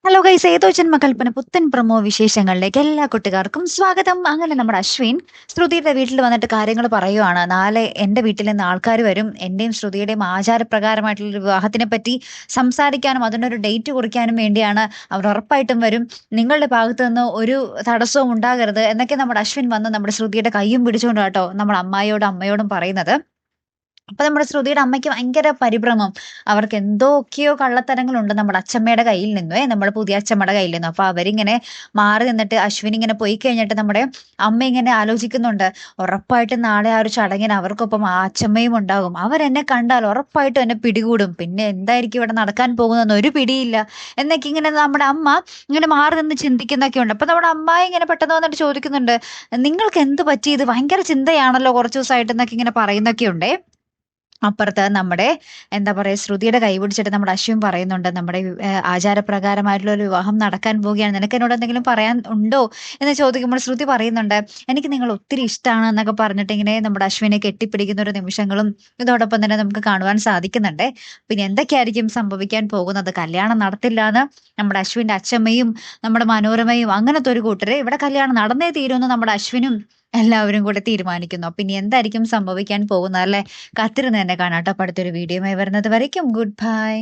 Hello guys, ഏതോ ജന്മകൽപ്പന പുത്തൻ promo വിശേഷങ്ങളിലേക്ക് എല്ലാ കുട്ടികാർക്കും സ്വാഗതം. അങ്ങനെ നമ്മുടെ അശ്വിൻ ശ്രുതിയുടെ വീട്ടിൽ വന്നിട്ട് കാര്യങ്ങൾ പറയുവാണ്. നാളെ എന്റെ വീട്ടിൽ നിന്ന് ആൾക്കാർ വരും, എന്റെയും ശ്രുതിയുടെയും ആചാരപ്രകാരമായിട്ടുള്ള ഒരു വിവാഹത്തിനെ പറ്റി സംസാരിക്കാനും അതിനൊരു ഡേറ്റ് കുറിക്കാനും വേണ്ടിയാണ്. അവർ ഉറപ്പായിട്ടും വരും. നിങ്ങളുടെ ഭാഗത്ത് നിന്ന് ഒരു തടസ്സവും ഉണ്ടാകരുത് എന്നൊക്കെ നമ്മുടെ അശ്വിൻ വന്ന് നമ്മുടെ ശ്രുതിയുടെ കയ്യും പിടിച്ചുകൊണ്ട് കേട്ടോ നമ്മുടെ അമ്മായിയോടും അമ്മയോടും പറയുന്നത്. അപ്പൊ നമ്മുടെ ശ്രുതിയുടെ അമ്മയ്ക്ക് ഭയങ്കര പരിഭ്രമം. അവർക്ക് എന്തൊക്കെയോ കള്ളത്തരങ്ങളുണ്ട് നമ്മുടെ അച്ചമ്മയുടെ കയ്യിൽ നിന്നുവേ, നമ്മുടെ പുതിയ അച്ചമ്മയുടെ കയ്യിൽ നിന്നും. അപ്പൊ അവരിങ്ങനെ മാറി നിന്നിട്ട് അശ്വിൻ ഇങ്ങനെ പോയി കഴിഞ്ഞിട്ട് നമ്മുടെ അമ്മ ഇങ്ങനെ ആലോചിക്കുന്നുണ്ട്. ഉറപ്പായിട്ടും നാളെ ആ ഒരു ചടങ്ങിന് അവർക്കൊപ്പം ആ അച്ചമ്മയും ഉണ്ടാകും. അവരെന്നെ കണ്ടാൽ ഉറപ്പായിട്ടും എന്നെ പിടികൂടും. പിന്നെ എന്തായിരിക്കും ഇവിടെ നടക്കാൻ പോകുന്നതെന്ന് ഒരു പിടിയില്ല എന്നൊക്കെ ഇങ്ങനെ നമ്മുടെ അമ്മ ഇങ്ങനെ മാറി നിന്ന് ചിന്തിക്കുന്നൊക്കെ ഉണ്ട്. അപ്പൊ നമ്മുടെ അമ്മായി ഇങ്ങനെ പെട്ടെന്ന് വന്നിട്ട് ചോദിക്കുന്നുണ്ട്, നിങ്ങൾക്ക് എന്ത് പറ്റി? ഇത് ഭയങ്കര ചിന്തയാണല്ലോ കുറച്ച് ദിവസമായിട്ട് എന്നൊക്കെ ഇങ്ങനെ പറയുന്നൊക്കെ ഉണ്ടേ. അപ്പുറത്ത് നമ്മുടെ എന്താ പറയാ ശ്രുതിയുടെ കൈ പിടിച്ചിട്ട് നമ്മുടെ അശ്വിൻ പറയുന്നുണ്ട്, നമ്മുടെ ആചാരപ്രകാരമായിട്ടുള്ള ഒരു വിവാഹം നടക്കാൻ പോവുകയാണ്, നിനക്ക് എന്നോട് എന്തെങ്കിലും പറയാൻ ഉണ്ടോ എന്ന് ചോദിക്കുമ്പോൾ ശ്രുതി പറയുന്നുണ്ട്, എനിക്ക് നിങ്ങൾ ഒത്തിരി ഇഷ്ടമാണ് എന്നൊക്കെ പറഞ്ഞിട്ട് ഇങ്ങനെ നമ്മുടെ അശ്വിനെ കെട്ടിപ്പിടിക്കുന്ന ഒരു നിമിഷങ്ങളും ഇതോടൊപ്പം തന്നെ നമുക്ക് കാണുവാൻ സാധിക്കുന്നുണ്ട്. പിന്നെ എന്തൊക്കെയായിരിക്കും സംഭവിക്കാൻ പോകുന്നത്? കല്യാണം നടത്തില്ല എന്ന് നമ്മുടെ അശ്വിന്റെ അച്ഛമ്മയും നമ്മുടെ മനോരമയും അങ്ങനത്തെ ഒരു കൂട്ടര് ഇവിടെ കല്യാണം നടന്നേ തീരുമെന്ന് നമ്മുടെ അശ്വിനും എല്ലാവരും കൂടെ തീരുമാനിക്കുന്നു. അപ്പൊ ഇനി എന്തായിരിക്കും സംഭവിക്കാൻ പോകുന്നത് അല്ലെ? കാത്തിരുന്ന് തന്നെ കാണാട്ടോ. അപ്പൊ അടുത്തൊരു വീഡിയോയുമായി വരുന്നത് വരയ്ക്കും ഗുഡ് ബൈ.